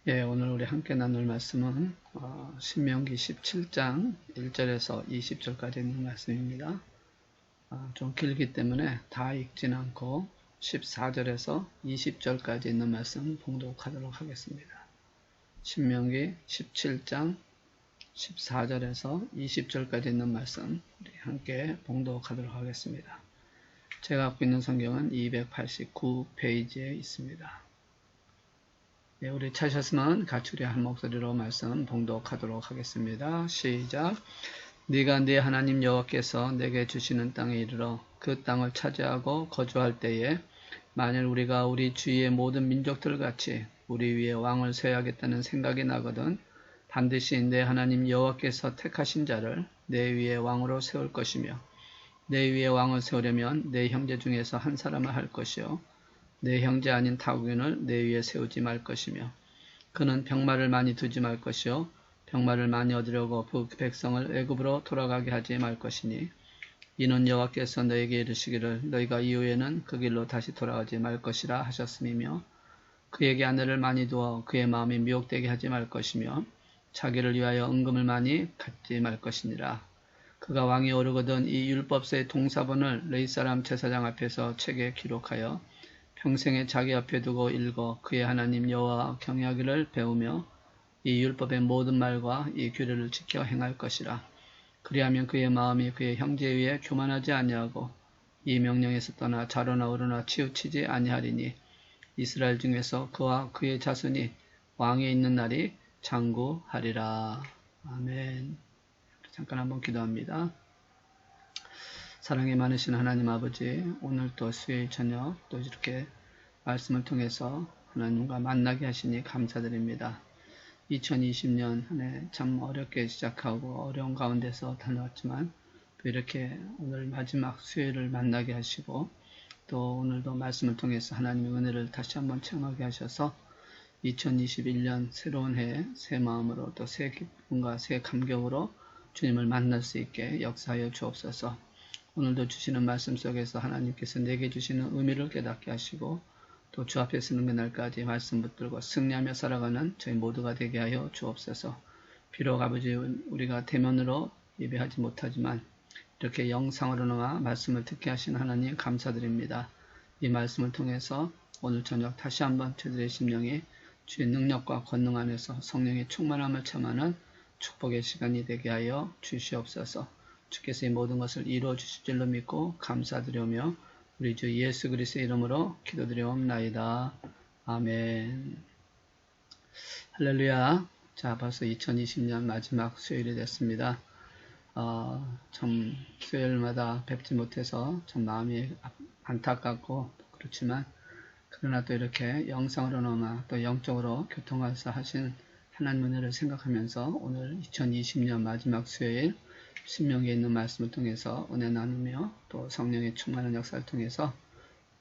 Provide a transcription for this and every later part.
예, 오늘 우리 함께 나눌 말씀은 신명기 17장 1절에서 20절까지 있는 말씀입니다. 좀 길기 때문에 다 읽진 않고 14절에서 20절까지 있는 말씀 봉독하도록 하겠습니다. 신명기 17장 14절에서 20절까지 있는 말씀 우리 함께 봉독하도록 하겠습니다. 제가 갖고 있는 성경은 289페이지에 있습니다. 네, 우리 찾으셨으면 같이 우리 한 목소리로 말씀 봉독하도록 하겠습니다. 시작. 네가 네 하나님 여호와께서 내게 주시는 땅에 이르러 그 땅을 차지하고 거주할 때에 만일 우리가 우리 주위의 모든 민족들 같이 우리 위에 왕을 세워야겠다는 생각이 나거든 반드시 내 하나님 여호와께서 택하신 자를 내 위에 왕으로 세울 것이며 내 위에 왕을 세우려면 내 형제 중에서 한 사람을 할 것이요 내 형제 아닌 타국인을 내 위에 세우지 말 것이며 그는 병마를 많이 두지 말 것이요 병마를 많이 얻으려고 그 백성을 애굽으로 돌아가게 하지 말 것이니 이는 여호와께서 너에게 이르시기를 너희가 이후에는 그 길로 다시 돌아가지 말 것이라 하셨음이며 그에게 아내를 많이 두어 그의 마음이 미혹되게 하지 말 것이며 자기를 위하여 은금을 많이 갖지 말 것이니라. 그가 왕이 오르거든 이 율법서의 동사본을 너희 사람 제사장 앞에서 책에 기록하여 평생에 자기 앞에 두고 읽어 그의 하나님 여호와 경외하기를 배우며 이 율법의 모든 말과 이 규례를 지켜 행할 것이라. 그리하면 그의 마음이 그의 형제 위에 교만하지 아니하고 이 명령에서 떠나 좌로나 우로나 치우치지 아니하리니 이스라엘 중에서 그와 그의 자손이 왕에 있는 날이 장구하리라. 아멘. 잠깐 한번 기도합니다. 사랑이 많으신 하나님 아버지, 오늘 또 수요일 저녁 또 이렇게 말씀을 통해서 하나님과 만나게 하시니 감사드립니다. 2020년 한 해 참 어렵게 시작하고 어려운 가운데서 다녀왔지만 또 이렇게 오늘 마지막 수요일을 만나게 하시고 또 오늘도 말씀을 통해서 하나님의 은혜를 다시 한번 체험하게 하셔서 2021년 새로운 해 새 마음으로 또 새 기쁨과 새 감격으로 주님을 만날 수 있게 역사하여 주옵소서. 오늘도 주시는 말씀 속에서 하나님께서 내게 주시는 의미를 깨닫게 하시고 또 주 앞에 서는 그날까지 말씀 붙들고 승리하며 살아가는 저희 모두가 되게 하여 주옵소서. 비록 아버지 우리가 대면으로 예배하지 못하지만 이렇게 영상으로나마 말씀을 듣게 하신 하나님 감사드립니다. 이 말씀을 통해서 오늘 저녁 다시 한번 저들의 심령이 주의 능력과 권능 안에서 성령의 충만함을 체험하는 축복의 시간이 되게 하여 주시옵소서. 주께서 이 모든 것을 이루어 주실 줄로 믿고 감사드리며 우리 주 예수 그리스도의 이름으로 기도드리옵나이다. 아멘. 할렐루야. 자, 벌써 2020년 마지막 수요일이 됐습니다. 참 수요일마다 뵙지 못해서 참 마음이 안타깝고 그렇지만 그러나 또 이렇게 영상으로나마 또 영적으로 교통하사 하신 하나님 은혜를 생각하면서 오늘 2020년 마지막 수요일 신명기에 있는 말씀을 통해서 은혜 나누며 또 성령의 충만한 역사를 통해서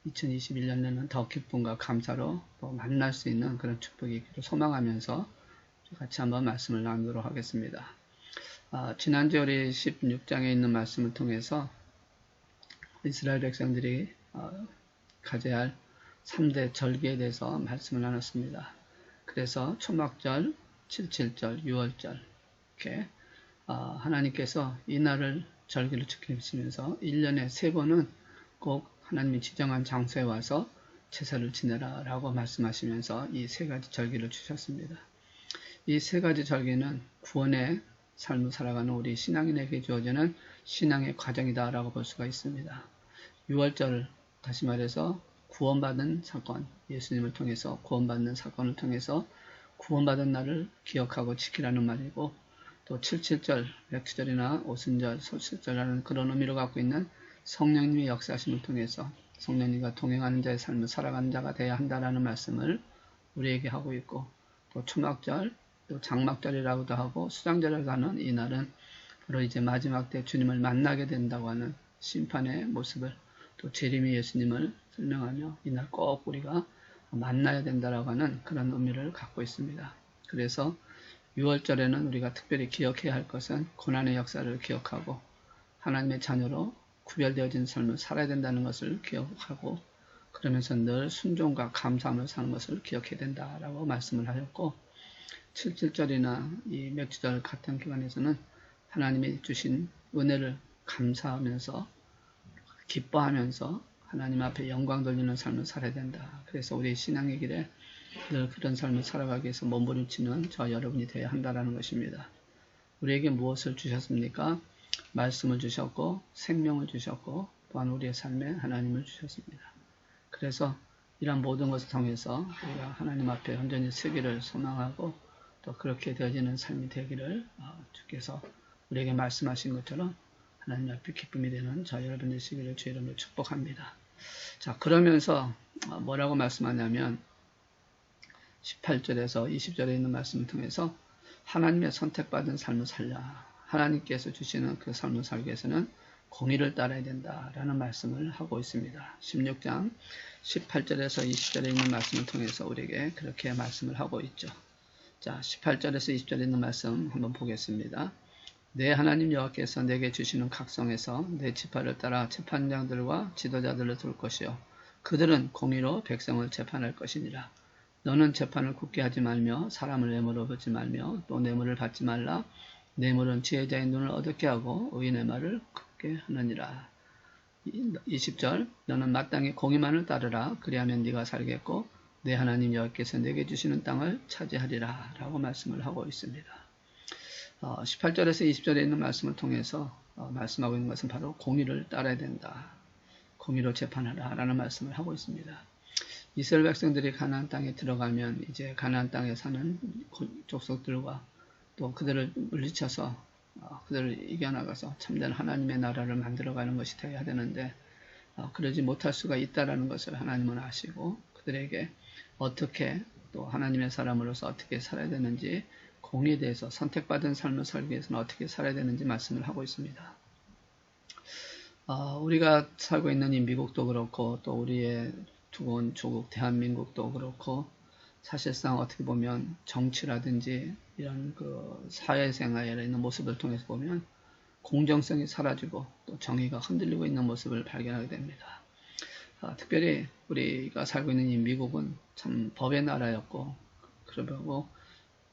2021년에는 더 기쁨과 감사로 또 만날 수 있는 그런 축복이 있기를 소망하면서 같이 한번 말씀을 나누도록 하겠습니다. 지난주 우리 16장에 있는 말씀을 통해서 이스라엘 백성들이 가져야 할 3대 절기에 대해서 말씀을 나눴습니다. 그래서 초막절, 77절, 6월절 이렇게 하나님께서 이 날을 절기를 지키시면서 1년에 3번은 꼭 하나님이 지정한 장소에 와서 제사를 지내라 라고 말씀하시면서 이 3가지 절기를 주셨습니다. 이 3가지 절기는 구원의 삶을 살아가는 우리 신앙인에게 주어지는 신앙의 과정이다 라고 볼 수가 있습니다. 6월절 다시 말해서 구원받은 사건, 예수님을 통해서 구원받는 사건을 통해서 구원받은 날을 기억하고 지키라는 말이고 또 77절, 백주절이나 오순절, 솔실절이라는 그런 의미를 갖고 있는 성령님의 역사하심을 통해서 성령님과 동행하는 자의 삶을 살아가는 자가 되어야 한다는 말씀을 우리에게 하고 있고 또 초막절, 또 장막절이라고도 하고 수장절이라고 하는 이 날은 바로 이제 마지막 때 주님을 만나게 된다고 하는 심판의 모습을 또 재림의 예수님을 설명하며 이날 꼭 우리가 만나야 된다라고 하는 그런 의미를 갖고 있습니다. 그래서 6월절에는 우리가 특별히 기억해야 할 것은 고난의 역사를 기억하고 하나님의 자녀로 구별되어진 삶을 살아야 된다는 것을 기억하고 그러면서 늘 순종과 감사함을 사는 것을 기억해야 된다라고 말씀을 하셨고 7.7절이나 이 맥주절 같은 기간에서는 하나님이 주신 은혜를 감사하면서 기뻐하면서 하나님 앞에 영광 돌리는 삶을 살아야 된다. 그래서 우리 신앙의 길에 늘 그런 삶을 살아가기 위해서 몸부림치는 저 여러분이 되어야 한다는 것입니다. 우리에게 무엇을 주셨습니까? 말씀을 주셨고 생명을 주셨고 또한 우리의 삶에 하나님을 주셨습니다. 그래서 이런 모든 것을 통해서 우리가 하나님 앞에 온전히 서기를 소망하고 또 그렇게 되어지는 삶이 되기를 주께서 우리에게 말씀하신 것처럼 하나님 앞에 기쁨이 되는 저 여러분 되시기를 주의 이름으로 축복합니다. 자, 그러면서 뭐라고 말씀하냐면 18절에서 20절에 있는 말씀을 통해서 하나님의 선택받은 삶을 살라. 하나님께서 주시는 그 삶을 살기 위해서는 공의를 따라야 된다라는 말씀을 하고 있습니다. 16장 18절에서 20절에 있는 말씀을 통해서 우리에게 그렇게 말씀을 하고 있죠. 자, 18절에서 20절에 있는 말씀 한번 보겠습니다. 내 하나님 여호와께서 내게 주시는 각성에서 내 지파를 따라 재판장들과 지도자들을 둘 것이요 그들은 공의로 백성을 재판할 것이니라. 너는 재판을 굳게 하지 말며 사람을 뇌물로 받지 말며 또 뇌물을 받지 말라. 뇌물은 지혜자의 눈을 어둡게 하고 의인의 말을 긋게 하느니라. 20절 너는 마땅히 공의만을 따르라. 그리하면 네가 살겠고 내 하나님 여호와께서 내게 주시는 땅을 차지하리라 라고 말씀을 하고 있습니다. 18절에서 20절에 있는 말씀을 통해서 말씀하고 있는 것은 바로 공의를 따라야 된다. 공의로 재판하라 라는 말씀을 하고 있습니다. 이스라엘 백성들이 가나안 땅에 들어가면 이제 가나안 땅에 사는 족속들과 또 그들을 물리쳐서 그들을 이겨나가서 참된 하나님의 나라를 만들어가는 것이 되어야 되는데 그러지 못할 수가 있다는 것을 하나님은 아시고 그들에게 어떻게 또 하나님의 사람으로서 어떻게 살아야 되는지 공의에 대해서 선택받은 삶을 살기 위해서는 어떻게 살아야 되는지 말씀을 하고 있습니다. 우리가 살고 있는 이 미국도 그렇고 또 우리의 두고온 조국 대한민국도 그렇고 사실상 어떻게 보면 정치라든지 이런 그 사회생활에 있는 모습을 통해서 보면 공정성이 사라지고 또 정의가 흔들리고 있는 모습을 발견하게 됩니다. 특별히 우리가 살고 있는 이 미국은 참 법의 나라였고 그러고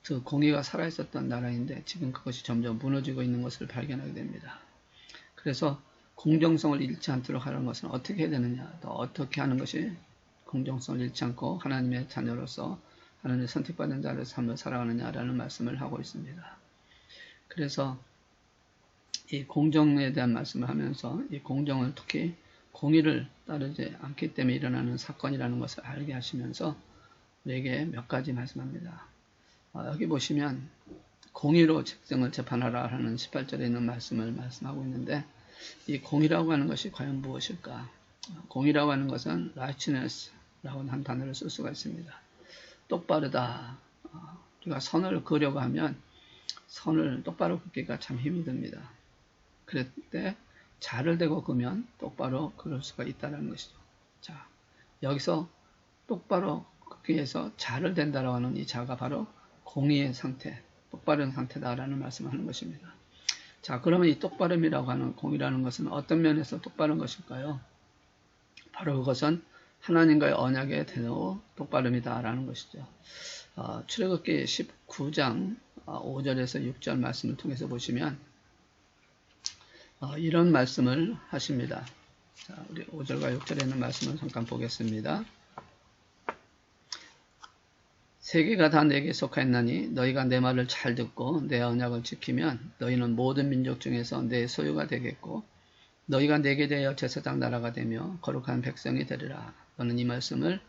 그 공의가 살아있었던 나라인데 지금 그것이 점점 무너지고 있는 것을 발견하게 됩니다. 그래서 공정성을 잃지 않도록 하는 것은 어떻게 해야 되느냐, 또 어떻게 하는 것이 공정성을 잃지 않고 하나님의 자녀로서 하나님의 선택받은 자를 삶을 살아가느냐라는 말씀을 하고 있습니다. 그래서 이 공정에 대한 말씀을 하면서 이 공정을 특히 공의를 따르지 않기 때문에 일어나는 사건이라는 것을 알게 하시면서 우리에게 몇 가지 말씀합니다. 여기 보시면 공의로 백성을 재판하라 하는 18절에 있는 말씀을 말씀하고 있는데 이 공의라고 하는 것이 과연 무엇일까? 공의라고 하는 것은 righteousness라고 하는 단어를 쓸 수가 있습니다. 똑바르다. 우리가 선을 그으려고 하면 선을 똑바로 긋기가 참 힘이 듭니다. 그럴 때 자를 대고 그으면 똑바로 그럴 수가 있다는 것이죠. 자, 여기서 똑바로 긋기 위해서 자를 댄다라고 하는 이 자가 바로 공의의 상태, 똑바른 상태다라는 말씀을 하는 것입니다. 자, 그러면 이 똑바름이라고 하는 공의라는 것은 어떤 면에서 똑바른 것일까요? 바로 그것은 하나님과의 언약에 대한 똑바름이다라는 것이죠. 출애굽기 19장 5절에서 6절 말씀을 통해서 보시면 이런 말씀을 하십니다. 자, 우리 5절과 6절에 있는 말씀을 잠깐 보겠습니다. 세계가 다 내게 속하였나니 너희가 내 말을 잘 듣고 내 언약을 지키면 너희는 모든 민족 중에서 내 소유가 되겠고 너희가 내게 대하여 제사장 나라가 되며 거룩한 백성이 되리라. 너는 이 말씀을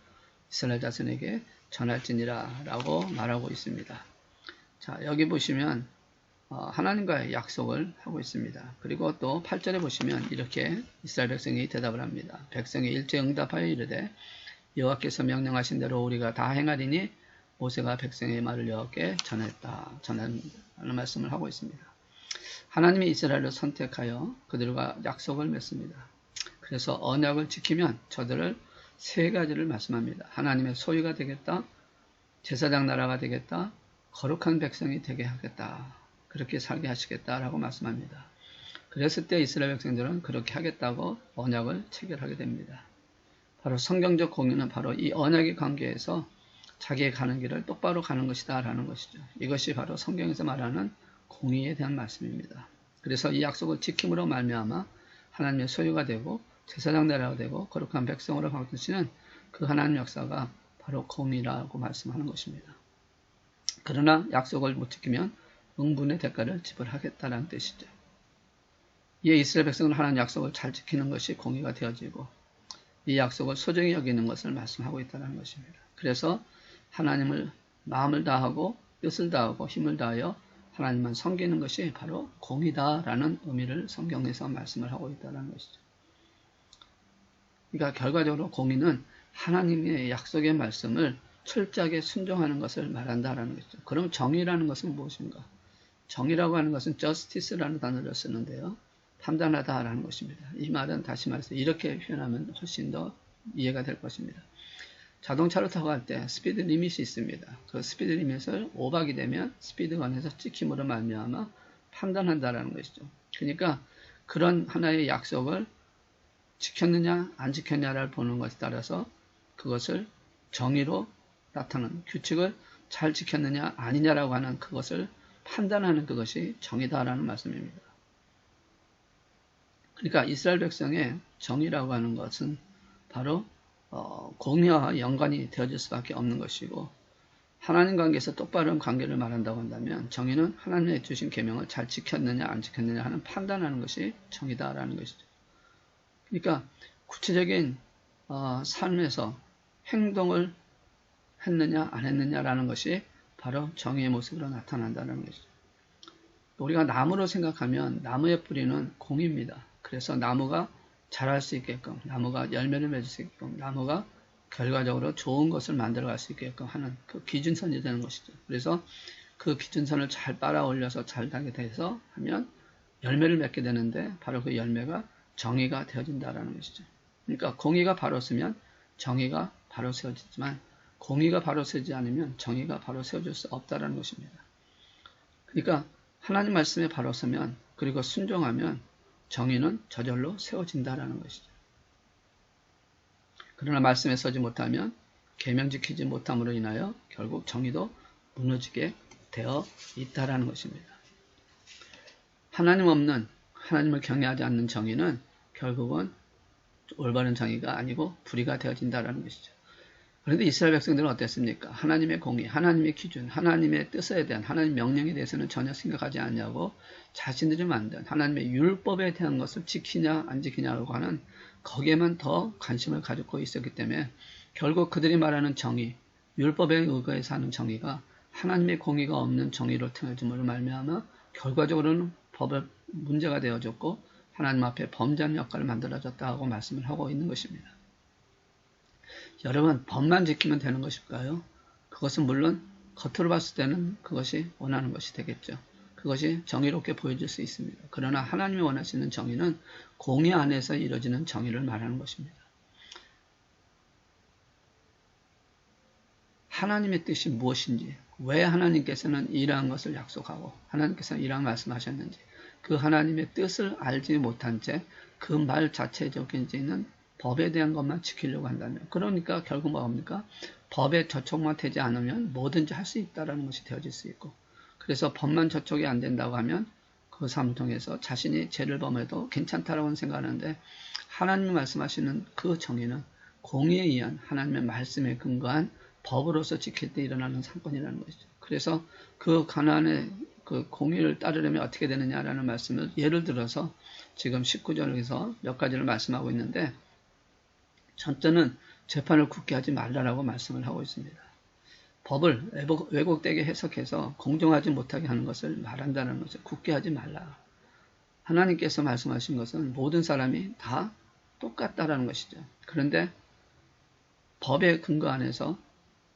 이스라엘 자손에게 전할지니라 라고 말하고 있습니다. 자, 여기 보시면 하나님과의 약속을 하고 있습니다. 그리고 또 8절에 보시면 이렇게 이스라엘 백성이 대답을 합니다. 백성이 일제 응답하여 이르되 여호와께서 명령하신 대로 우리가 다 행하리니 모세가 백성의 말을 여호와께 전하는 말씀을 하고 있습니다. 하나님이 이스라엘을 선택하여 그들과 약속을 맺습니다. 그래서 언약을 지키면 저들을 세 가지를 말씀합니다. 하나님의 소유가 되겠다, 제사장 나라가 되겠다, 거룩한 백성이 되게 하겠다, 그렇게 살게 하시겠다라고 말씀합니다. 그랬을 때 이스라엘 백성들은 그렇게 하겠다고 언약을 체결하게 됩니다. 바로 성경적 공의는 바로 이 언약의 관계에서 자기의 가는 길을 똑바로 가는 것이다 라는 것이죠. 이것이 바로 성경에서 말하는 공의에 대한 말씀입니다. 그래서 이 약속을 지킴으로 말미암아 하나님의 소유가 되고 제사장 나라가 되고 거룩한 백성으로 바꾸시는 그 하나님 역사가 바로 공의라고 말씀하는 것입니다. 그러나 약속을 못 지키면 응분의 대가를 지불하겠다는 뜻이죠. 이에 이스라엘 백성은 하나님 약속을 잘 지키는 것이 공의가 되어지고 이 약속을 소중히 여기는 것을 말씀하고 있다는 것입니다. 그래서 하나님을 마음을 다하고 뜻을 다하고 힘을 다하여 하나님만 섬기는 것이 바로 공의다라는 의미를 성경에서 말씀을 하고 있다는 것이죠. 그러니까 결과적으로 공의는 하나님의 약속의 말씀을 철저하게 순종하는 것을 말한다라는 것이죠. 그럼 정의라는 것은 무엇인가? 정의라고 하는 것은 justice라는 단어를 쓰는데요. 판단하다라는 것입니다. 이 말은 다시 말해서 이렇게 표현하면 훨씬 더 이해가 될 것입니다. 자동차를 타고 갈 때 스피드 리밋이 있습니다. 그 스피드 리밋을 오박이 되면 스피드건에서 찍힘으로 말미암아 판단한다라는 것이죠. 그러니까 그런 하나의 약속을 지켰느냐 안 지켰냐를 보는 것에 따라서 그것을 정의로 나타나는 규칙을 잘 지켰느냐 아니냐라고 하는 그것을 판단하는 그것이 정의다라는 말씀입니다. 그러니까 이스라엘 백성의 정의라고 하는 것은 바로 공의와 연관이 되어질 수밖에 없는 것이고 하나님 관계에서 똑바른 관계를 말한다고 한다면 정의는 하나님의 주신 계명을 잘 지켰느냐 안 지켰느냐 하는 판단하는 것이 정의다라는 것이죠. 그러니까 구체적인 삶에서 행동을 했느냐 안 했느냐라는 것이 바로 정의의 모습으로 나타난다는 것이죠. 우리가 나무로 생각하면 나무의 뿌리는 공입니다. 그래서 나무가 자랄 수 있게끔, 나무가 열매를 맺을 수 있게끔, 나무가 결과적으로 좋은 것을 만들어갈 수 있게끔 하는 그 기준선이 되는 것이죠. 그래서 그 기준선을 잘 빨아 올려서 잘 나게 돼서 하면 열매를 맺게 되는데 바로 그 열매가 정의가 되어진다는 것이죠. 그러니까 공의가 바로 서면 정의가 바로 세워지지만 공의가 바로 서지 않으면 정의가 바로 세워질 수 없다는 것입니다. 그러니까 하나님 말씀에 바로 서면 그리고 순종하면 정의는 저절로 세워진다는 것이죠. 그러나 말씀에 서지 못하면 계명 지키지 못함으로 인하여 결국 정의도 무너지게 되어 있다는 것입니다. 하나님 없는 하나님을 경외하지 않는 정의는 결국은 올바른 정의가 아니고 불의가 되어진다는 것이죠. 그런데 이스라엘 백성들은 어땠습니까? 하나님의 공의, 하나님의 기준, 하나님의 뜻에 대한 하나님의 명령에 대해서는 전혀 생각하지 않냐고 자신들이 만든 하나님의 율법에 대한 것을 지키냐 안 지키냐라고 하는 거기에만 더 관심을 가지고 있었기 때문에 결국 그들이 말하는 정의, 율법에 의거해서 하는 정의가 하나님의 공의가 없는 정의로 통해줌으로 말미암아 결과적으로는 법에 문제가 되어졌고 하나님 앞에 범죄한 역할을 만들어졌다고 말씀을 하고 있는 것입니다. 여러분, 법만 지키면 되는 것일까요? 그것은 물론 겉으로 봤을 때는 그것이 원하는 것이 되겠죠. 그것이 정의롭게 보여질 수 있습니다. 그러나 하나님이 원하시는 정의는 공의 안에서 이루어지는 정의를 말하는 것입니다. 하나님의 뜻이 무엇인지, 왜 하나님께서는 이러한 것을 약속하고 하나님께서는 이러한 말씀하셨는지 그 하나님의 뜻을 알지 못한 채 그 말 자체적인 법에 대한 것만 지키려고 한다면 그러니까 결국 뭡니까? 법에 저촉만 되지 않으면 뭐든지 할 수 있다는 것이 되어질 수 있고 그래서 법만 저촉이 안 된다고 하면 그 삶을 통해서 자신이 죄를 범해도 괜찮다라고 생각하는데 하나님이 말씀하시는 그 정의는 공의에 의한 하나님의 말씀에 근거한 법으로서 지킬 때 일어나는 사건이라는 것이죠. 그래서 그 가나안의 그 공의를 따르려면 어떻게 되느냐라는 말씀을 예를 들어서 지금 19절에서 몇 가지를 말씀하고 있는데 첫째는 재판을 굳게 하지 말라라고 말씀을 하고 있습니다. 법을 왜곡되게 해석해서 공정하지 못하게 하는 것을 말한다는 것을 굳게 하지 말라. 하나님께서 말씀하신 것은 모든 사람이 다 똑같다라는 것이죠. 그런데 법의 근거 안에서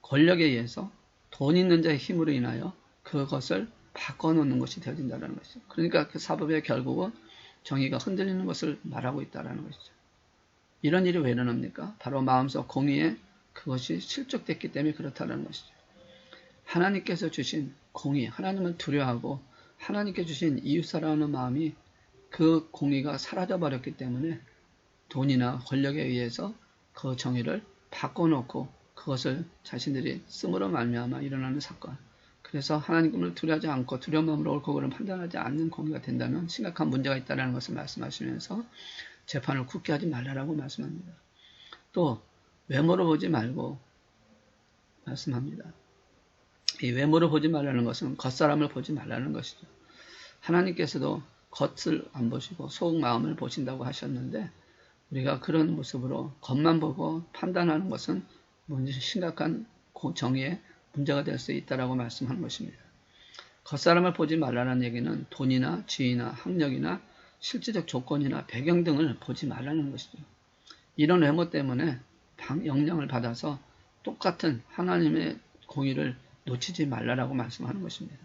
권력에 의해서 돈 있는 자의 힘으로 인하여 그것을 바꿔놓는 것이 되어진다는 것이죠. 그러니까 그 사법의 결국은 정의가 흔들리는 것을 말하고 있다는 것이죠. 이런 일이 왜 일어납니까? 바로 마음속 공의에 그것이 실족됐기 때문에 그렇다는 것이죠. 하나님께서 주신 공의, 하나님을 두려워하고 하나님께 주신 이웃사랑하는 마음이 그 공의가 사라져버렸기 때문에 돈이나 권력에 의해서 그 정의를 바꿔놓고 그것을 자신들이 씀으로 말미암아 일어나는 사건. 그래서 하나님을 두려워하지 않고 두려운 마음으로 옳고 그름을 판단하지 않는 공의가 된다면 심각한 문제가 있다는 것을 말씀하시면서 재판을 굳게 하지 말라라고 말씀합니다. 또 외모로 보지 말고 말씀합니다. 이 외모로 보지 말라는 것은 겉사람을 보지 말라는 것이죠. 하나님께서도 겉을 안 보시고 속 마음을 보신다고 하셨는데 우리가 그런 모습으로 겉만 보고 판단하는 것은 심각한 정의에 문제가 될 수 있다고 말씀하는 것입니다. 겉사람을 보지 말라는 얘기는 돈이나 지위나 학력이나 실질적 조건이나 배경 등을 보지 말라는 것이죠. 이런 외모 때문에 영향을 받아서 똑같은 하나님의 공의를 놓치지 말라라고 말씀하는 것입니다.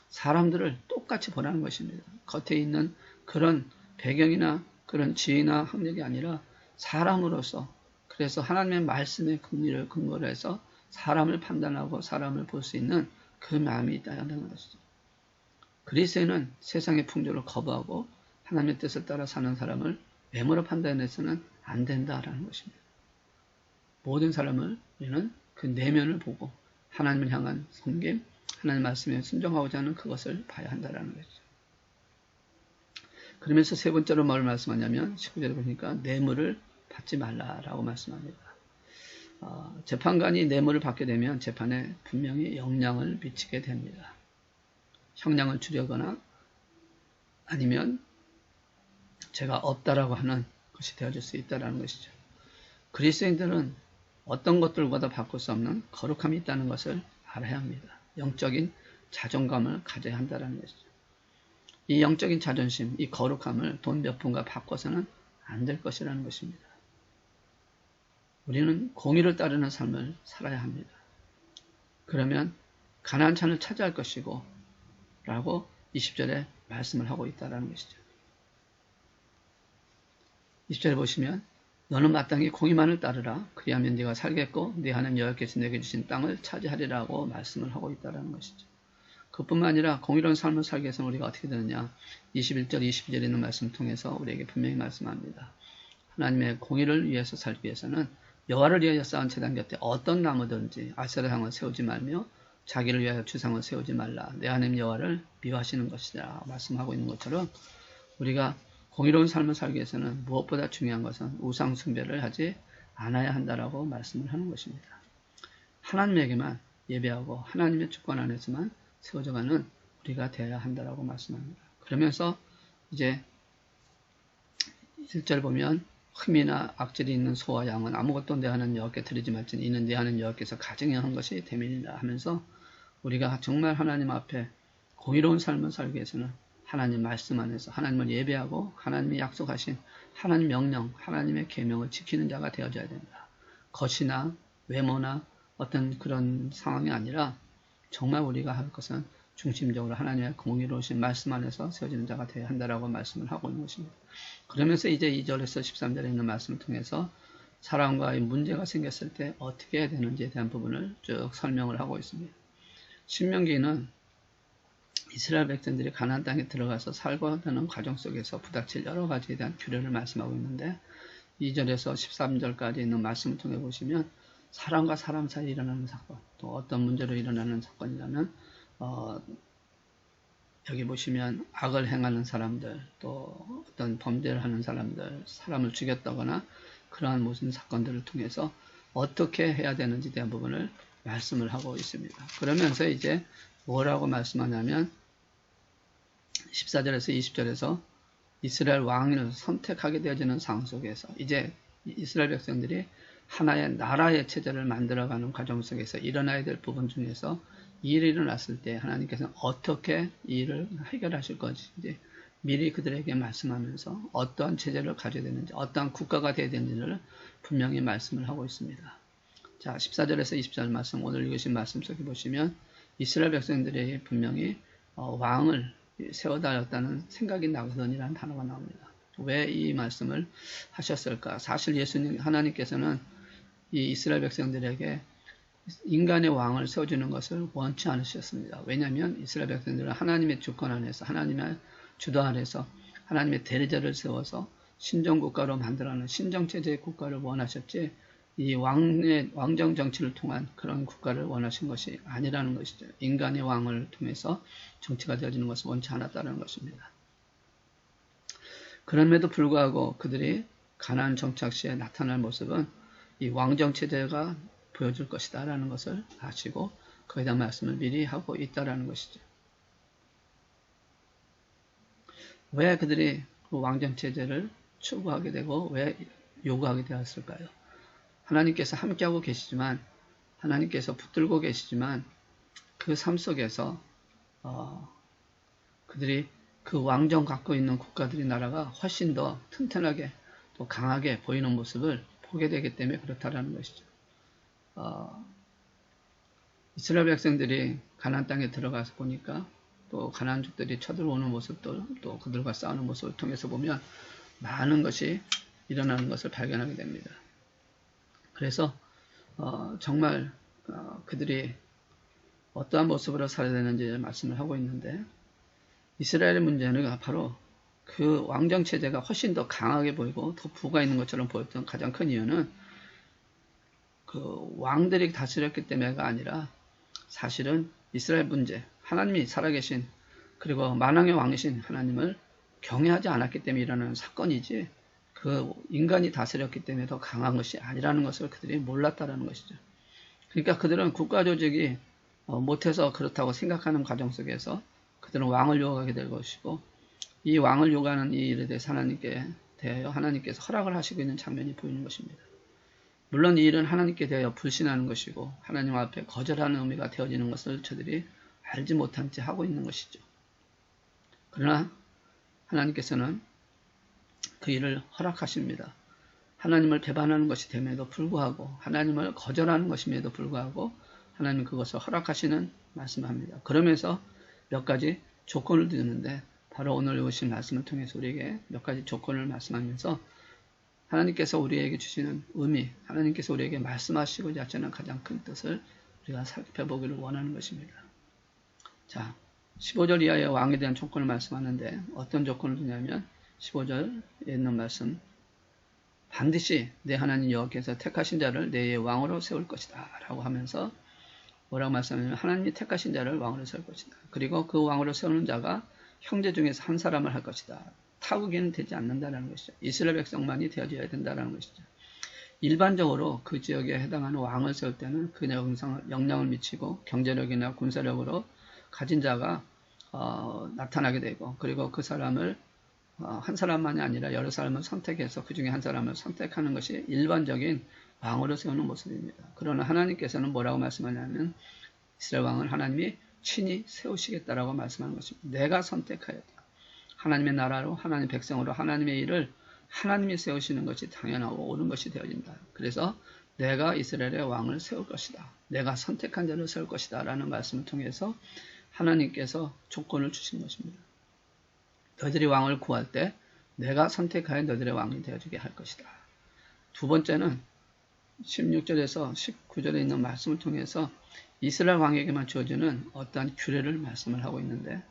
사람들을 똑같이 보라는 것입니다. 겉에 있는 그런 배경이나 그런 지위나 학력이 아니라 사람으로서, 그래서 하나님의 말씀의 긍휼을 근거로 해서 사람을 판단하고 사람을 볼 수 있는 그 마음이 있다는 것이죠. 그리스도인은 세상의 풍조를 거부하고 하나님의 뜻을 따라 사는 사람을 외모로 판단해서는 안 된다라는 것입니다. 모든 사람을 우리는 그 내면을 보고 하나님을 향한 섬김, 하나님 말씀에 순종하고자 하는 그것을 봐야 한다는 것이죠. 그러면서 세 번째로 뭘 말씀하냐면 19절에 보니까 뇌물을 받지 말라라고 말씀합니다. 재판관이 뇌물을 받게 되면 재판에 분명히 영향을 미치게 됩니다. 형량을 줄이거나 아니면 죄가 없다라고 하는 것이 되어질 수 있다는 것이죠. 그리스도인들은 어떤 것들보다 바꿀 수 없는 거룩함이 있다는 것을 알아야 합니다. 영적인 자존감을 가져야 한다는 것이죠. 이 영적인 자존심, 이 거룩함을 돈 몇 푼과 바꿔서는 안 될 것이라는 것입니다. 우리는 공의를 따르는 삶을 살아야 합니다. 그러면 가나안 산을 차지할 것이고 라고 20절에 말씀을 하고 있다는 것이죠. 20절에 보시면 너는 마땅히 공의만을 따르라. 그리하면 네가 살겠고 네 하나님 여호와께서 내게 주신 땅을 차지하리라고 말씀을 하고 있다는 것이죠. 그뿐만 아니라 공의로운 삶을 살기 위해서는 우리가 어떻게 되느냐. 21절, 22절에 있는 말씀을 통해서 우리에게 분명히 말씀합니다. 하나님의 공의를 위해서 살기 위해서는 여호와를 위하여 쌓은 제단 곁에 어떤 나무든지 아세라상을 세우지 말며 자기를 위하여 주상을 세우지 말라. 내 하나님 여호와를 미워하시는 것이다. 말씀하고 있는 것처럼 우리가 공의로운 삶을 살기 위해서는 무엇보다 중요한 것은 우상 숭배를 하지 않아야 한다라고 말씀을 하는 것입니다. 하나님에게만 예배하고 하나님의 주권 안에서만 세워져가는 우리가 되어야 한다라고 말씀합니다. 그러면서 이제 1절 보면 흠이나 악질이 있는 소와 양은 아무것도 내 하나님 여호와께 드리지 말지니 이는 내 하나님 여호와께서 가증히 한 것이 대민이라 하면서 우리가 정말 하나님 앞에 공의로운 삶을 살기 위해서는 하나님 말씀 안에서 하나님을 예배하고 하나님이 약속하신 하나님 명령, 하나님의 계명을 지키는 자가 되어져야 된다. 겉이나 외모나 어떤 그런 상황이 아니라 정말 우리가 할 것은 중심적으로 하나님의 공의로우신 말씀 안에서 세워지는 자가 되어야 한다라고 말씀을 하고 있는 것입니다. 그러면서 이제 2절에서 13절에 있는 말씀을 통해서 사람과의 문제가 생겼을 때 어떻게 해야 되는지에 대한 부분을 쭉 설명을 하고 있습니다. 신명기는 이스라엘 백성들이 가나안 땅에 들어가서 살고 하는 과정 속에서 부닥칠 여러 가지에 대한 규례를 말씀하고 있는데 2절에서 13절까지 있는 말씀을 통해 보시면 사람과 사람 사이에 일어나는 사건, 또 어떤 문제로 일어나는 사건이라면 여기 보시면 악을 행하는 사람들, 또 어떤 범죄를 하는 사람들, 사람을 죽였다거나 그러한 무슨 사건들을 통해서 어떻게 해야 되는지에 대한 부분을 말씀을 하고 있습니다. 그러면서 이제 뭐라고 말씀하냐면 14절에서 20절에서 이스라엘 왕을 선택하게 되어지는 상황 속에서 이제 이스라엘 백성들이 하나의 나라의 체제를 만들어가는 과정 속에서 일어나야 될 부분 중에서 이 일이 일어났을 때 하나님께서는 어떻게 이 일을 해결하실 것인지 미리 그들에게 말씀하면서 어떠한 체제를 가져야 되는지 어떠한 국가가 되어야 되는지를 분명히 말씀을 하고 있습니다. 자, 14절에서 20절 말씀, 오늘 읽으신 말씀 속에 보시면 이스라엘 백성들이 분명히 왕을 세워달렸다는 생각이 나거든이라는 단어가 나옵니다. 왜 이 말씀을 하셨을까? 사실 예수님 하나님께서는 이 이스라엘 백성들에게 인간의 왕을 세워주는 것을 원치 않으셨습니다. 왜냐하면 이스라엘 백성들은 하나님의 주권 안에서 하나님의 주도 아래서 하나님의 대리자를 세워서 신정국가로 만들어가는 신정체제의 국가를 원하셨지 이 왕정 정치를 통한 그런 국가를 원하신 것이 아니라는 것이죠. 인간의 왕을 통해서 정치가 되어지는 것을 원치 않았다는 것입니다. 그럼에도 불구하고 그들이 가나안 정착 시에 나타날 모습은 이 왕정 체제가 보여줄 것이다 라는 것을 아시고 거기에 대한 말씀을 미리 하고 있다라는 것이죠. 왜 그들이 그 왕정 체제를 추구하게 되고 왜 요구하게 되었을까요? 하나님께서 함께하고 계시지만 하나님께서 붙들고 계시지만 그 삶 속에서 그들이 그 왕정 갖고 있는 국가들이 나라가 훨씬 더 튼튼하게 또 강하게 보이는 모습을 보게 되기 때문에 그렇다라는 것이죠. 이스라엘 백성들이 가나안 땅에 들어가서 보니까 또 가나안족들이 쳐들어오는 모습도 또 그들과 싸우는 모습을 통해서 보면 많은 것이 일어나는 것을 발견하게 됩니다. 그래서 정말 그들이 어떠한 모습으로 살아야 되는지 말씀을 하고 있는데 이스라엘의 문제는 바로 그 왕정 체제가 훨씬 더 강하게 보이고 더 부가 있는 것처럼 보였던 가장 큰 이유는 그 왕들이 다스렸기 때문에가 아니라 사실은 이스라엘 문제, 하나님이 살아계신 그리고 만왕의 왕이신 하나님을 경외하지 않았기 때문에 일어나는 사건이지 그 인간이 다스렸기 때문에 더 강한 것이 아니라는 것을 그들이 몰랐다라는 것이죠. 그러니까 그들은 국가 조직이 못해서 그렇다고 생각하는 과정 속에서 그들은 왕을 요구하게 될 것이고 이 왕을 요구하는 이 일에 대해서 하나님께 대하여 하나님께서 허락을 하시고 있는 장면이 보이는 것입니다. 물론 이 일은 하나님께 대하여 불신하는 것이고 하나님 앞에 거절하는 의미가 되어지는 것을 저들이 알지 못한 채 하고 있는 것이죠. 그러나 하나님께서는 그 일을 허락하십니다. 하나님을 배반하는 것이 됨에도 불구하고 하나님을 거절하는 것임에도 불구하고 하나님 그것을 허락하시는 말씀합니다. 그러면서 몇 가지 조건을 드리는데 바로 오늘 오신 말씀을 통해서 우리에게 몇 가지 조건을 말씀하면서 하나님께서 우리에게 주시는 의미, 하나님께서 우리에게 말씀하시고자 하시는 가장 큰 뜻을 우리가 살펴보기를 원하는 것입니다. 자, 15절 이하의 왕에 대한 조건을 말씀하는데 어떤 조건을 주냐면 15절에 있는 말씀 반드시 내 하나님 여호와께서 택하신 자를 내의 왕으로 세울 것이다 라고 하면서 뭐라고 말씀하냐면 하나님이 택하신 자를 왕으로 세울 것이다. 그리고 그 왕으로 세우는 자가 형제 중에서 한 사람을 할 것이다. 타국에는 되지 않는다는 것이죠. 이스라엘 백성만이 되어져야 된다는 것이죠. 일반적으로 그 지역에 해당하는 왕을 세울 때는 그 영향을 미치고 경제력이나 군사력으로 가진 자가 나타나게 되고 그리고 그 사람을 한 사람만이 아니라 여러 사람을 선택해서 그 중에 한 사람을 선택하는 것이 일반적인 왕으로 세우는 모습입니다. 그러나 하나님께서는 뭐라고 말씀하냐면 이스라엘 왕을 하나님이 친히 세우시겠다라고 말씀하는 것입니다. 내가 선택하였다. 하나님의 나라로 하나님의 백성으로 하나님의 일을 하나님이 세우시는 것이 당연하고 옳은 것이 되어진다. 그래서 내가 이스라엘의 왕을 세울 것이다. 내가 선택한 자를 세울 것이다. 라는 말씀을 통해서 하나님께서 조건을 주신 것입니다. 너희들이 왕을 구할 때 내가 선택하여 너희들의 왕이 되어주게 할 것이다. 두 번째는 16절에서 19절에 있는 말씀을 통해서 이스라엘 왕에게만 주어지는 어떠한 규례를 말씀을 하고 있는데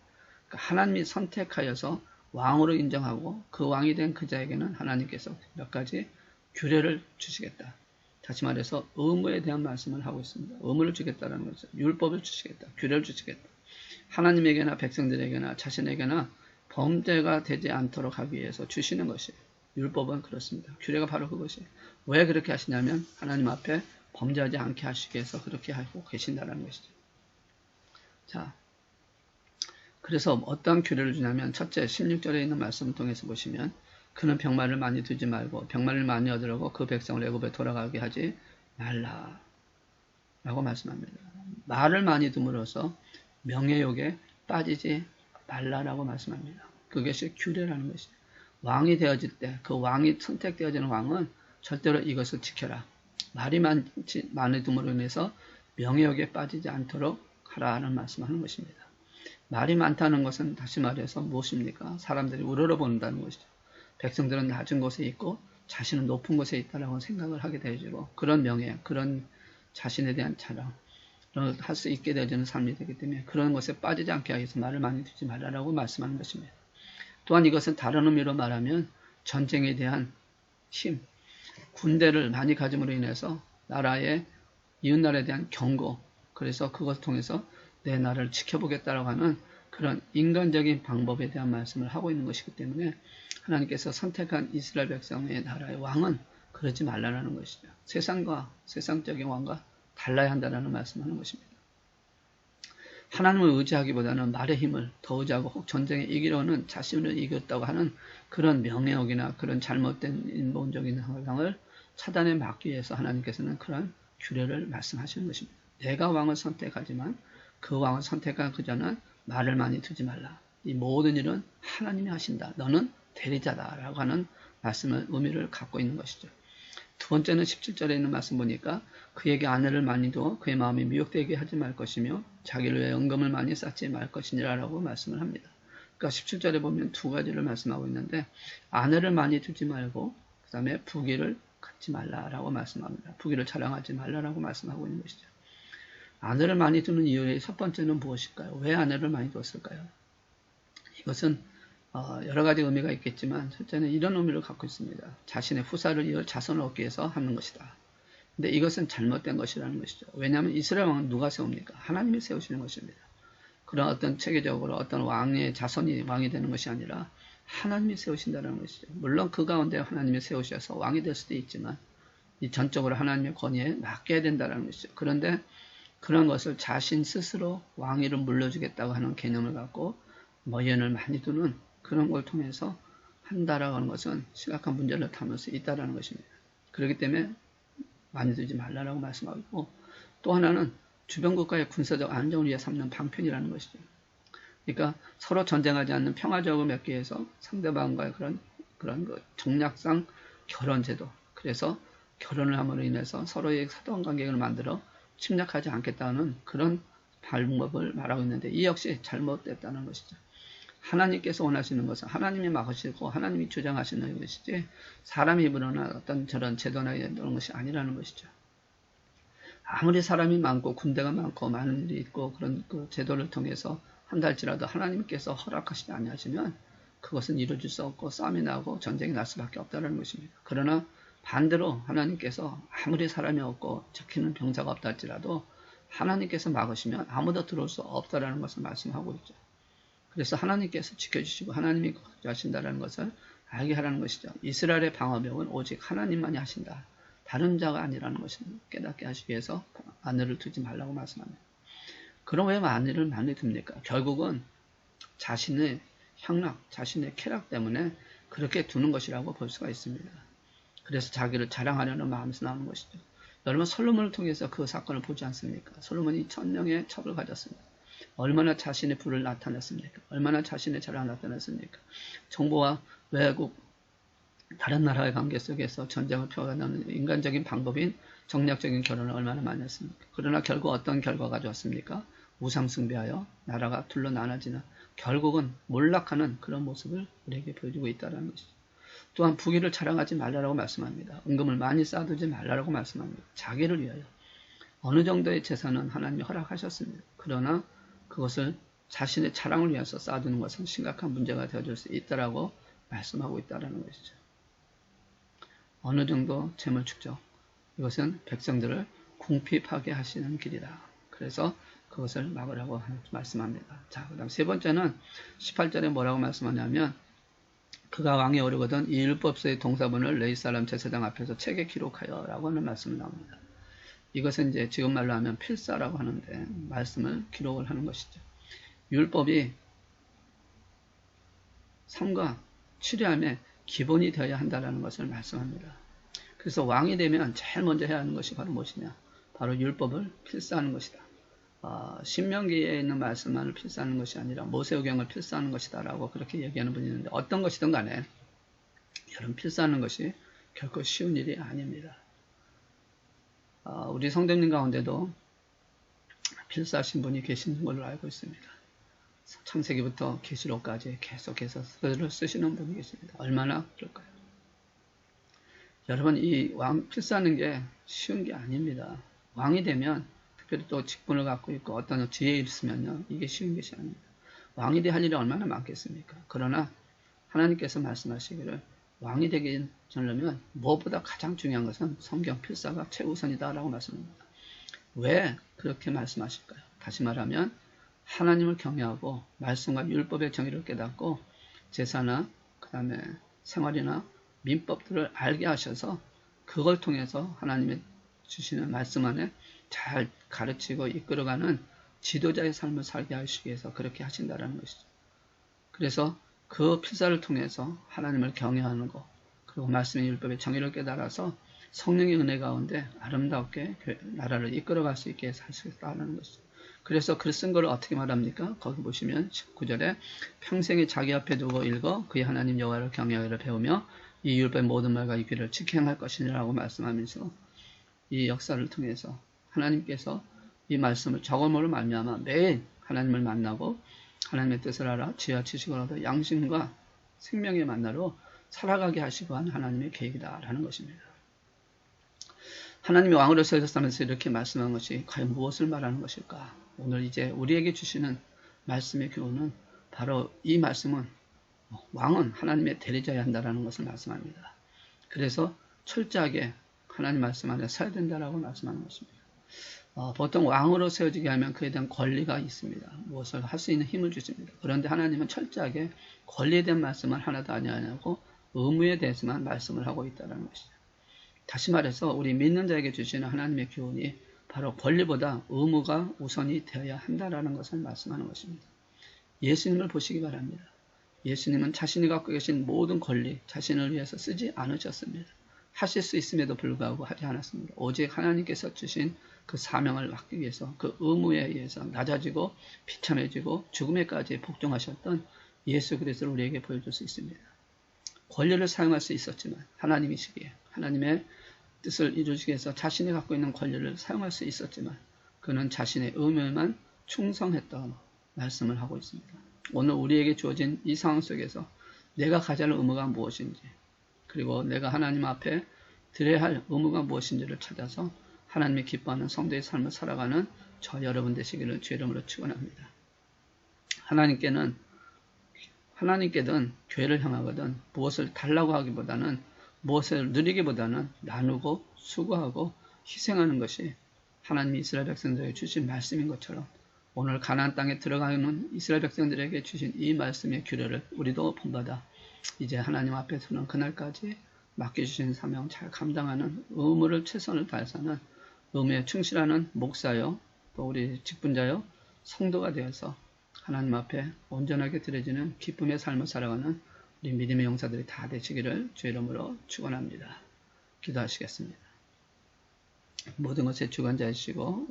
하나님이 선택하여서 왕으로 인정하고 그 왕이 된 그 자에게는 하나님께서 몇 가지 규례를 주시겠다. 다시 말해서 의무에 대한 말씀을 하고 있습니다. 의무를 주겠다는 거죠. 율법을 주시겠다. 규례를 주시겠다. 하나님에게나 백성들에게나 자신에게나 범죄가 되지 않도록 하기 위해서 주시는 것이에요. 율법은 그렇습니다. 규례가 바로 그것이에요. 왜 그렇게 하시냐면 하나님 앞에 범죄하지 않게 하시기 위해서 그렇게 하고 계신다는 것이죠. 자, 그래서 어떤 규례를 주냐면 첫째 16절에 있는 말씀을 통해서 보시면 그는 병마를 많이 두지 말고 병마를 많이 얻으려고 그 백성을 애굽에 돌아가게 하지 말라 라고 말씀합니다. 말을 많이 둠으로써 명예욕에 빠지지 말라라고 말씀합니다. 그것이 규례라는 것이죠. 왕이 되어질 때 그 왕이 선택되어지는 왕은 절대로 이것을 지켜라. 말이 많이 둠으로 인해서 명예욕에 빠지지 않도록 하라는 말씀하는 것입니다. 말이 많다는 것은 다시 말해서 무엇입니까? 사람들이 우러러본다는 것이죠. 백성들은 낮은 곳에 있고 자신은 높은 곳에 있다라고 생각을 하게 되어지고 그런 명예, 그런 자신에 대한 자랑을 할 수 있게 되어지는 삶이 되기 때문에 그런 것에 빠지지 않게 하기 위해서 말을 많이 두지 말라라고 말씀하는 것입니다. 또한 이것은 다른 의미로 말하면 전쟁에 대한 힘, 군대를 많이 가짐으로 인해서 나라의 이웃나라에 대한 경고, 그래서 그것을 통해서 내 나라를 지켜보겠다라고 하는 그런 인간적인 방법에 대한 말씀을 하고 있는 것이기 때문에 하나님께서 선택한 이스라엘 백성의 나라의 왕은 그러지 말라는 것이죠. 세상적인 왕과 달라야 한다는 말씀을 하는 것입니다. 하나님을 의지하기보다는 말의 힘을 더 의지하고 혹 전쟁에 이기려는 자신을 이겼다고 하는 그런 명예욕이나 그런 잘못된 인본적인 상황을 차단해 막기 위해서 하나님께서는 그런 규례를 말씀하시는 것입니다. 내가 왕을 선택하지만 그 왕을 선택한 그자는 말을 많이 두지 말라. 이 모든 일은 하나님이 하신다. 너는 대리자다. 라고 하는 말씀을 의미를 갖고 있는 것이죠. 두 번째는 17절에 있는 말씀 보니까 그에게 아내를 많이 두어 그의 마음이 미혹되게 하지 말 것이며 자기를 위해 은금을 많이 쌓지 말 것이니라 라고 말씀을 합니다. 그러니까 17절에 보면 두 가지를 말씀하고 있는데 아내를 많이 두지 말고 그 다음에 부귀를 갖지 말라라고 말씀합니다. 부귀를 자랑하지 말라라고 말씀하고 있는 것이죠. 아내를 많이 두는 이유의 첫 번째는 무엇일까요? 왜 아내를 많이 두었을까요? 이것은 여러 가지 의미가 있겠지만 첫째는 이런 의미를 갖고 있습니다. 자신의 후사를 이어 자손을 얻기 위해서 하는 것이다. 근데 이것은 잘못된 것이라는 것이죠. 왜냐하면 이스라엘 왕은 누가 세웁니까? 하나님이 세우시는 것입니다. 그런 어떤 체계적으로 어떤 왕의 자손이 왕이 되는 것이 아니라 하나님이 세우신다는 것이죠. 물론 그 가운데 하나님이 세우셔서 왕이 될 수도 있지만 이 전적으로 하나님의 권위에 맡겨야 된다는 것이죠. 그런데 그런 것을 자신 스스로 왕위를 물려주겠다고 하는 개념을 갖고 예언을 많이 두는 그런 걸 통해서 한다라고 하는 것은 심각한 문제를 담을 수 있다는 것입니다. 그렇기 때문에 많이 두지 말라라고 말씀하고 있고 또 하나는 주변 국가의 군사적 안정을 위해 삼는 방편이라는 것이죠. 그러니까 서로 전쟁하지 않는 평화적을 맺기 위해서 상대방과의 그런 정략상 결혼제도, 그래서 결혼을 함으로 인해서 서로의 사돈 관계를 만들어 침략하지 않겠다는 그런 방법을 말하고 있는데 이 역시 잘못됐다는 것이죠. 하나님께서 원하시는 것은 하나님이 막으시고 하나님이 주장하시는 것이지 사람이 입으로나 어떤 저런 제도나 이런 것이 아니라는 것이죠. 아무리 사람이 많고 군대가 많고 많은 일이 있고 그런 그 제도를 통해서 한달지라도 하나님께서 허락하시지 아니하시면 그것은 이루어질 수 없고 싸움이 나고 전쟁이 날 수밖에 없다는 것입니다. 그러나 반대로 하나님께서 아무리 사람이 없고 적히는 병사가 없다 할지라도 하나님께서 막으시면 아무도 들어올 수 없다는 것을 말씀하고 있죠. 그래서 하나님께서 지켜주시고 하나님이 하신다는 것을 알게 하라는 것이죠. 이스라엘의 방어벽은 오직 하나님만이 하신다. 다른 자가 아니라는 것을 깨닫게 하시기 위해서 아내를 두지 말라고 말씀합니다. 그럼 왜 아내를 많이 둡니까? 결국은 자신의 향락, 자신의 쾌락 때문에 그렇게 두는 것이라고 볼 수가 있습니다. 그래서 자기를 자랑하려는 마음에서 나오는 것이죠. 여러분 솔로몬을 통해서 그 사건을 보지 않습니까? 솔로몬이 1000명의 첩을 가졌습니다. 얼마나 자신의 부를 나타냈습니까? 얼마나 자신의 자랑을 나타냈습니까? 정보와 외국 다른 나라의 관계 속에서 전쟁을 펴가는 인간적인 방법인 정략적인 결혼을 얼마나 많이 했습니까? 그러나 결국 어떤 결과가 가져왔습니까? 우상숭배하여 나라가 둘러 나눠지는 결국은 몰락하는 그런 모습을 우리에게 보여주고 있다는 것이죠. 또한 부귀를 자랑하지 말라고 말씀합니다. 은금을 많이 쌓아두지 말라고 말씀합니다. 자기를 위하여. 어느 정도의 재산은 하나님이 허락하셨습니다. 그러나 그것을 자신의 자랑을 위해서 쌓아두는 것은 심각한 문제가 되어줄 수 있다라고 말씀하고 있다는 것이죠. 어느 정도 재물 축적. 이것은 백성들을 궁핍하게 하시는 길이다. 그래서 그것을 막으라고 말씀합니다. 자, 그 다음 세 번째는 18절에 뭐라고 말씀하냐면 그가 왕에 오르거든 이 율법서의 동사본을 레위 사람 제사장 앞에서 책에 기록하여 라고 하는 말씀이 나옵니다. 이것은 이제 지금 말로 하면 필사라고 하는데 말씀을 기록을 하는 것이죠. 율법이 삶과 치료함의 기본이 되어야 한다는 것을 말씀합니다. 그래서 왕이 되면 제일 먼저 해야 하는 것이 바로 무엇이냐? 바로 율법을 필사하는 것이다. 신명기에 있는 말씀만을 필사하는 것이 아니라 모세오경을 필사하는 것이다 라고 그렇게 얘기하는 분이 있는데 어떤 것이든 간에 여러분 필사하는 것이 결코 쉬운 일이 아닙니다. 우리 성도님 가운데도 필사하신 분이 계시는 걸로 알고 있습니다. 창세기부터 계시록까지 계속해서 글을 쓰시는 분이 계십니다. 얼마나 그럴까요? 여러분 이 왕 필사하는 게 쉬운 게 아닙니다. 왕이 되면 특별히 또 직분을 갖고 있고 어떤 지혜가 있으면요 이게 쉬운 것이 아닙니다. 왕이 될 할 일이 얼마나 많겠습니까? 그러나 하나님께서 말씀하시기를 왕이 되기 전려면 무엇보다 가장 중요한 것은 성경 필사가 최우선이다라고 말씀합니다. 왜 그렇게 말씀하실까요? 다시 말하면 하나님을 경외하고 말씀과 율법의 정의를 깨닫고 제사나 그 다음에 생활이나 민법들을 알게 하셔서 그걸 통해서 하나님의 주시는 말씀 안에 잘 가르치고 이끌어가는 지도자의 삶을 살게 하시기 위해서 그렇게 하신다는 것이죠. 그래서 그 필사를 통해서 하나님을 경외하는 것, 그리고 말씀의 율법의 정의를 깨달아서 성령의 은혜 가운데 아름답게 나라를 이끌어갈 수 있게 할 수 있다는 것이죠. 그래서 글 쓴 걸 어떻게 말합니까? 거기 보시면 19절에 평생에 자기 앞에 두고 읽어 그의 하나님 여호와를 경외하기를 배우며 이 율법의 모든 말과 이 귀를 지켜 행할 것이라고 말씀하면서 이 역사를 통해서 하나님께서 이 말씀을 적음으로 말미암아 매일 하나님을 만나고 하나님의 뜻을 알아 지혜와 지식을 얻어 양심과 생명의 만나로 살아가게 하시고 한 하나님의 계획이다라는 것입니다. 하나님이 왕으로 세우셨다면서 이렇게 말씀한 것이 과연 무엇을 말하는 것일까? 오늘 이제 우리에게 주시는 말씀의 교훈은 바로 이 말씀은 왕은 하나님의 대리자여야 한다는 것을 말씀합니다. 그래서 철저하게 하나님 말씀 안에 서야 된다라고 말씀하는 것입니다. 보통 왕으로 세워지게 하면 그에 대한 권리가 있습니다. 무엇을 할 수 있는 힘을 주십니다. 그런데 하나님은 철저하게 권리에 대한 말씀을 하나도 아니하고 의무에 대해서만 말씀을 하고 있다는 것이죠. 다시 말해서 우리 믿는 자에게 주시는 하나님의 교훈이 바로 권리보다 의무가 우선이 되어야 한다는 것을 말씀하는 것입니다. 예수님을 보시기 바랍니다. 예수님은 자신이 갖고 계신 모든 권리, 자신을 위해서 쓰지 않으셨습니다. 하실 수 있음에도 불구하고 하지 않았습니다. 오직 하나님께서 주신 그 사명을 맡기 위해서 그 의무에 의해서 낮아지고 비참해지고 죽음에까지 복종하셨던 예수 그리스도를 우리에게 보여줄 수 있습니다. 권리를 사용할 수 있었지만 하나님이시기에 하나님의 뜻을 이루시기 위해서 자신이 갖고 있는 권리를 사용할 수 있었지만 그는 자신의 의무에만 충성했던 말씀을 하고 있습니다. 오늘 우리에게 주어진 이 상황 속에서 내가 가져야 할 의무가 무엇인지 그리고 내가 하나님 앞에 드려야 할 의무가 무엇인지를 찾아서 하나님이 기뻐하는 성도의 삶을 살아가는 저 여러분 되시기를 주의 이름으로 축원합니다. 하나님께든 교회를 향하거든 무엇을 달라고 하기보다는 무엇을 누리기보다는 나누고 수고하고 희생하는 것이 하나님이 이스라엘 백성들에게 주신 말씀인 것처럼 오늘 가나안 땅에 들어가는 이스라엘 백성들에게 주신 이 말씀의 규례를 우리도 본받아 이제 하나님 앞에 서는 그날까지 맡겨주신 사명 잘 감당하는 의무를 최선을 다해서는 의무에 충실하는 목사요 또 우리 직분자요 성도가 되어서 하나님 앞에 온전하게 드려지는 기쁨의 삶을 살아가는 우리 믿음의 용사들이 다 되시기를 주의 이름으로 축원합니다. 기도하시겠습니다. 모든 것의 주관자이시고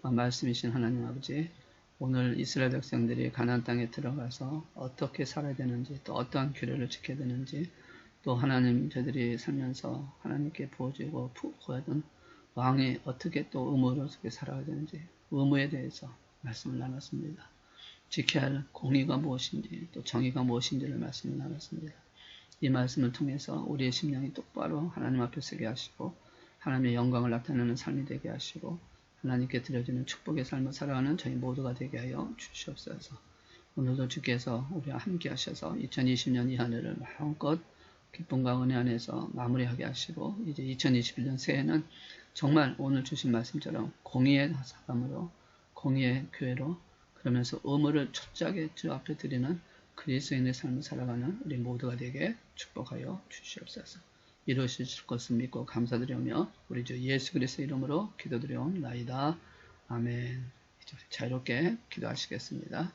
말씀이신 하나님 아버지, 오늘 이스라엘 백성들이 가나안 땅에 들어가서 어떻게 살아야 되는지 또 어떠한 규례를 지켜야 되는지 또 하나님 저들이 살면서 하나님께 부어지고 구하던 왕이 어떻게 또 의무로 어떻게 살아야 되는지 의무에 대해서 말씀을 나눴습니다. 지켜야 할 공의가 무엇인지 또 정의가 무엇인지를 말씀을 나눴습니다. 이 말씀을 통해서 우리의 심령이 똑바로 하나님 앞에 서게 하시고 하나님의 영광을 나타내는 삶이 되게 하시고 하나님께 드려지는 축복의 삶을 살아가는 저희 모두가 되게 하여 주시옵소서. 오늘도 주께서 우리와 함께 하셔서 2020년 이 한 해를 마음껏 기쁨과 은혜 안에서 마무리하게 하시고 이제 2021년 새해는 정말 오늘 주신 말씀처럼 공의의 사람으로 공의의 교회로 그러면서 의무를 철저하게 주 앞에 드리는 그리스도인의 삶을 살아가는 우리 모두가 되게 축복하여 주시옵소서. 이루어질 것을 믿고 감사드리며 우리 주 예수 그리스도 이름으로 기도드려옵나이다. 아멘. 자유롭게 기도하시겠습니다.